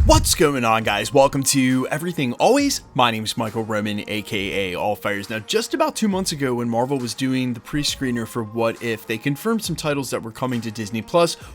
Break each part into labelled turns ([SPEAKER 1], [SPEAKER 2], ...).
[SPEAKER 1] What's going on, guys? Welcome to Everything Always. My name is Michael Roman, aka Allfires. Now, just about 2 months ago, when Marvel was doing the pre-screener for What If, they confirmed some titles that were coming to Disney+,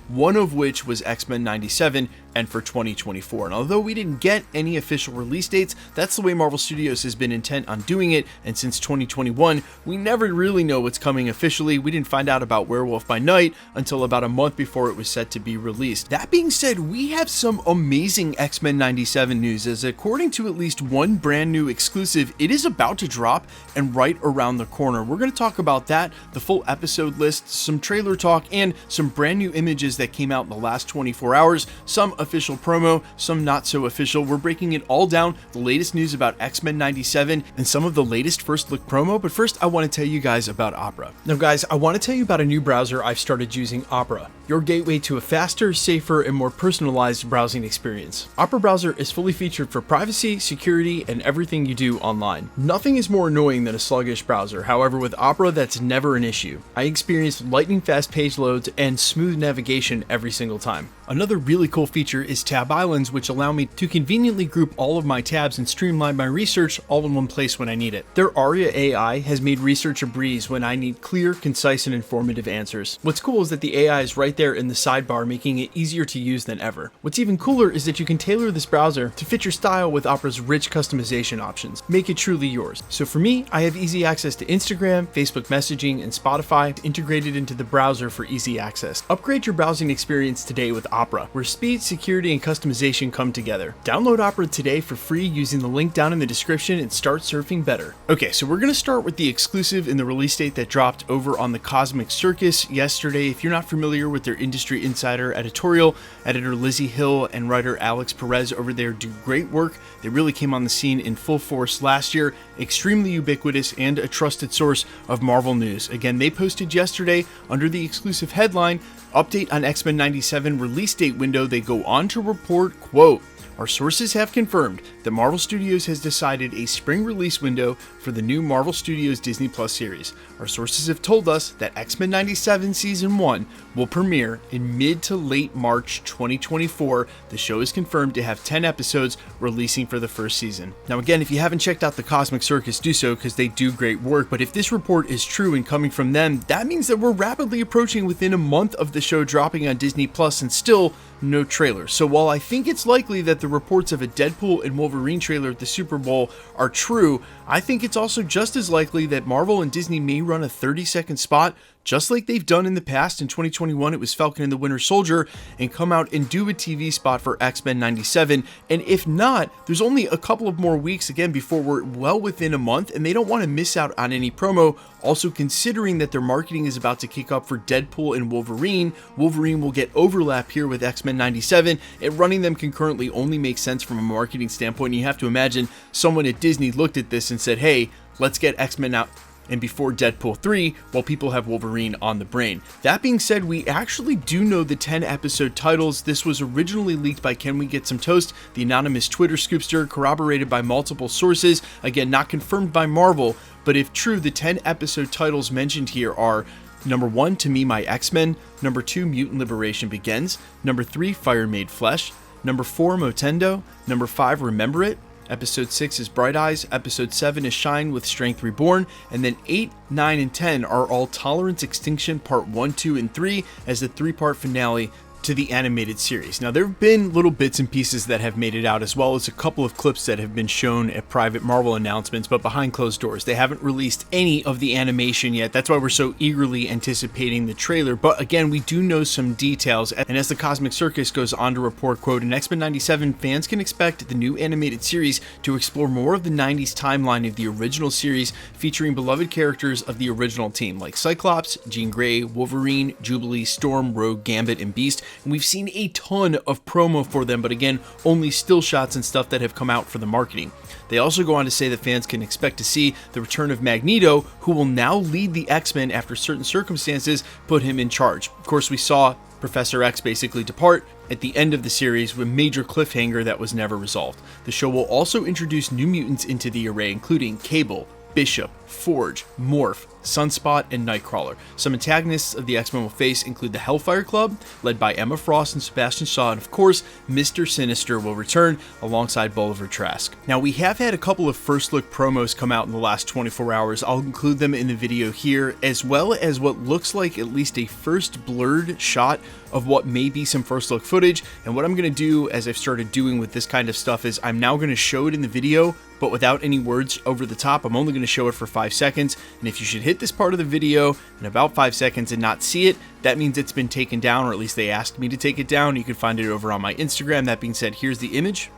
[SPEAKER 1] one of which was X-Men 97, and for 2024. And although we didn't get any official release dates, that's the way Marvel Studios has been intent on doing it, and since 2021, we never really know what's coming officially. We didn't find out about Werewolf by Night until about a month before it was set to be released. That being said, we have some amazing X-Men 97 news, as according to at least one brand new exclusive, it is about to drop and right around the corner. We're going to talk about that, the full episode list, some trailer talk, and some brand new images that came out in the last 24 hours, some official promo, some not so official. We're breaking it all down, the latest news about X-Men 97, and some of the latest first look promo. But first, I want to tell you guys about Opera. Now guys, I want to tell you about a new browser I've started using, Opera, your gateway to a faster, safer, and more personalized browsing experience. Opera browser is fully featured for privacy, security, and everything you do online. Nothing is more annoying than a sluggish browser. However, with Opera, that's never an issue. I experienced lightning fast page loads and smooth navigation every single time. Another really cool feature is tab islands, which allow me to conveniently group all of my tabs and streamline my research all in one place when I need it. Their Aria AI has made research a breeze when I need clear, concise, and informative answers. What's cool is that the AI is right there in the sidebar, making it easier to use than ever. What's even cooler is that you can tailor this browser to fit your style with Opera's rich customization options. Make it truly yours. So for me, I have easy access to Instagram, Facebook messaging, and Spotify integrated into the browser for easy access. Upgrade your browsing experience today with Opera, where speed, security, and customization come together. Download Opera today for free using the link down in the description and start surfing better. Okay, so we're going to start with the exclusive and the release date that dropped over on the Cosmic Circus yesterday. If you're not familiar with their industry insider editorial, editor Lizzie Hill and writer Alex Perez over there do great work. They really came on the scene in full force last year, extremely ubiquitous and a trusted source of Marvel news. Again, they posted yesterday under the exclusive headline, Update on X-Men 97 release date window. They go on to report, quote, "Our sources have confirmed that Marvel Studios has decided a spring release window for the new Marvel Studios Disney Plus series. Our sources have told us that X-Men 97 Season 1 will premiere in mid to late March 2024. The show is confirmed to have 10 episodes releasing for the first season." Now again, if you haven't checked out the Cosmic Circus, do so because they do great work. But if this report is true and coming from them, that means that we're rapidly approaching within a month of the show dropping on Disney Plus and still no trailer. So while I think it's likely that the reports of a Deadpool and Wolverine trailer at the Super Bowl are true, I think it's also just as likely that Marvel and Disney may run a 30-second spot, just like they've done in the past. In 2021, it was Falcon and the Winter Soldier, and come out and do a TV spot for X-Men 97. And if not, there's only a couple of more weeks again before we're well within a month, and they don't want to miss out on any promo. Also, considering that their marketing is about to kick up for Deadpool and Wolverine, Wolverine will get overlap here with X-Men 97, and running them concurrently only makes sense from a marketing standpoint. You have to imagine someone at Disney looked at this and said, hey, let's get X-Men out and before Deadpool 3, while people have Wolverine on the brain. That being said, we actually do know the 10 episode titles. This was originally leaked by Can We Get Some Toast, the anonymous Twitter scoopster, corroborated by multiple sources. Again, not confirmed by Marvel, but if true, the 10 episode titles mentioned here are number 1, To Me My X-Men, number 2, Mutant Liberation Begins, number 3, Fire Made Flesh, number 4, Motendo, number 5, Remember It, Episode 6 is Bright Eyes, Episode 7 is Shine with Strength Reborn, and then 8, 9, and 10 are all Tolerance Extinction Part 1, 2, and 3 as the 3-part finale to the animated series. Now, there have been little bits and pieces that have made it out, as well as a couple of clips that have been shown at private Marvel announcements, but behind closed doors. They haven't released any of the animation yet. That's why we're so eagerly anticipating the trailer. But again, we do know some details, and as the Cosmic Circus goes on to report, quote, "In X-Men 97, fans can expect the new animated series to explore more of the 90s timeline of the original series, featuring beloved characters of the original team, like Cyclops, Jean Grey, Wolverine, Jubilee, Storm, Rogue, Gambit, and Beast. And we've seen a ton of promo for them, but again, only still shots and stuff that have come out for the marketing. They also go on to say that fans can expect to see the return of Magneto, who will now lead the X-Men after certain circumstances put him in charge. Of course, we saw Professor X basically depart at the end of the series with a major cliffhanger that was never resolved. The show will also introduce new mutants into the array, including Cable, Bishop, Forge, Morph, Sunspot, and Nightcrawler. Some antagonists of the X-Men will face include the Hellfire Club, led by Emma Frost and Sebastian Shaw, and of course, Mr. Sinister will return alongside Bolivar Trask. Now, we have had a couple of first look promos come out in the last 24 hours. I'll include them in the video here, as well as what looks like at least a first blurred shot of what may be some first look footage. And what I'm going to do, as I've started doing with this kind of stuff, is I'm now going to show it in the video, but without any words over the top. I'm only going to show it for 5 seconds, and if you should hit this part of the video in about 5 seconds and not see it, that means it's been taken down, or at least they asked me to take it down. You can find it over on my Instagram. That being said, here's the image.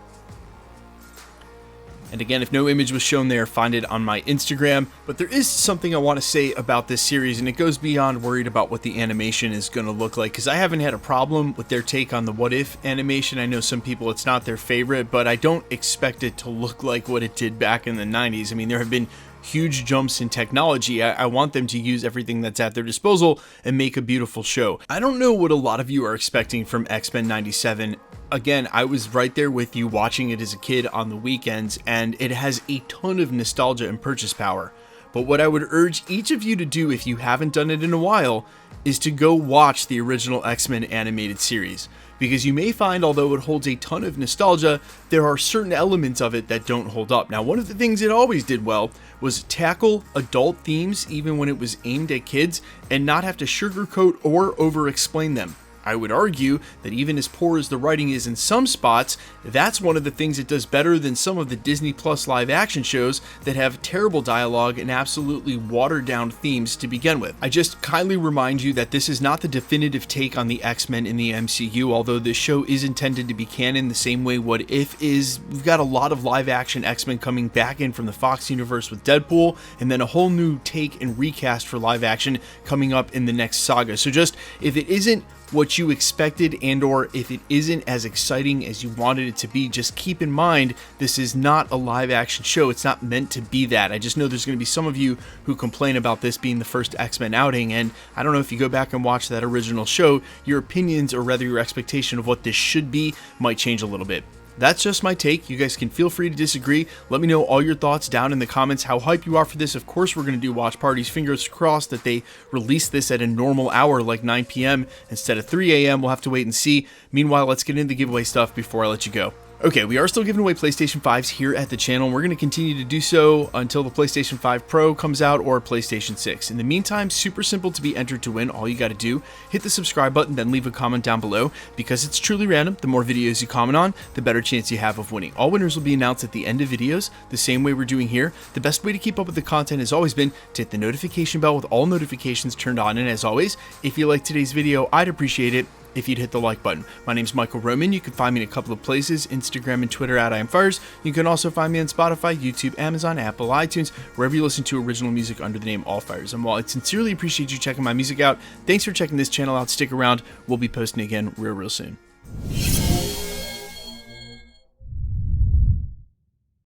[SPEAKER 1] And again, if no image was shown there, find it on my Instagram. But there is something I want to say about this series, and it goes beyond worried about what the animation is going to look like, because I haven't had a problem with their take on the What If animation. I know some people, it's not their favorite, but I don't expect it to look like what it did back in the 90s. I mean, there have been huge jumps in technology. I want them to use everything that's at their disposal and make a beautiful show. I don't know what a lot of you are expecting from X-Men 97. Again, I was right there with you watching it as a kid on the weekends, and it has a ton of nostalgia and purchase power. But what I would urge each of you to do, if you haven't done it in a while, is to go watch the original X-Men animated series. Because you may find, although it holds a ton of nostalgia, there are certain elements of it that don't hold up. Now, one of the things it always did well was tackle adult themes even when it was aimed at kids, and not have to sugarcoat or over-explain them. I would argue that even as poor as the writing is in some spots, that's one of the things it does better than some of the Disney Plus live action shows that have terrible dialogue and absolutely watered down themes to begin with. I just kindly remind you that this is not the definitive take on the X-Men in the MCU, although this show is intended to be canon the same way What If is. We've got a lot of live action X-Men coming back in from the Fox universe with Deadpool, and then a whole new take and recast for live action coming up in the next saga. So just, if it isn't what you expected, and or if it isn't as exciting as you wanted it to be, just keep in mind this is not a live action show. It's not meant to be that. I just know there's going to be some of you who complain about this being the first X-Men outing, and I don't know if you go back and watch that original show, your opinions, or rather your expectation of what this should be, might change a little bit. That's just my take. You guys can feel free to disagree. Let me know all your thoughts down in the comments, how hype you are for this. Of course, we're going to do watch parties. Fingers crossed that they release this at a normal hour like 9 p.m. instead of 3 a.m. We'll have to wait and see. Meanwhile, let's get into the giveaway stuff before I let you go. Okay, we are still giving away PlayStation 5s here at the channel, and we're going to continue to do so until the PlayStation 5 Pro comes out or PlayStation 6. In the meantime, super simple to be entered to win. All you got to do, hit the subscribe button, then leave a comment down below. Because it's truly random, the more videos you comment on, the better chance you have of winning. All winners will be announced at the end of videos, the same way we're doing here. The best way to keep up with the content has always been to hit the notification bell with all notifications turned on. And as always, if you like today's video, I'd appreciate it if you'd hit the like button. My name's Michael Roman. You can find me in a couple of places, Instagram and Twitter at IamFires. You can also find me on Spotify, YouTube, Amazon, Apple, iTunes, wherever you listen to original music under the name AllFires. And while I sincerely appreciate you checking my music out, thanks for checking this channel out. Stick around. We'll be posting again real soon.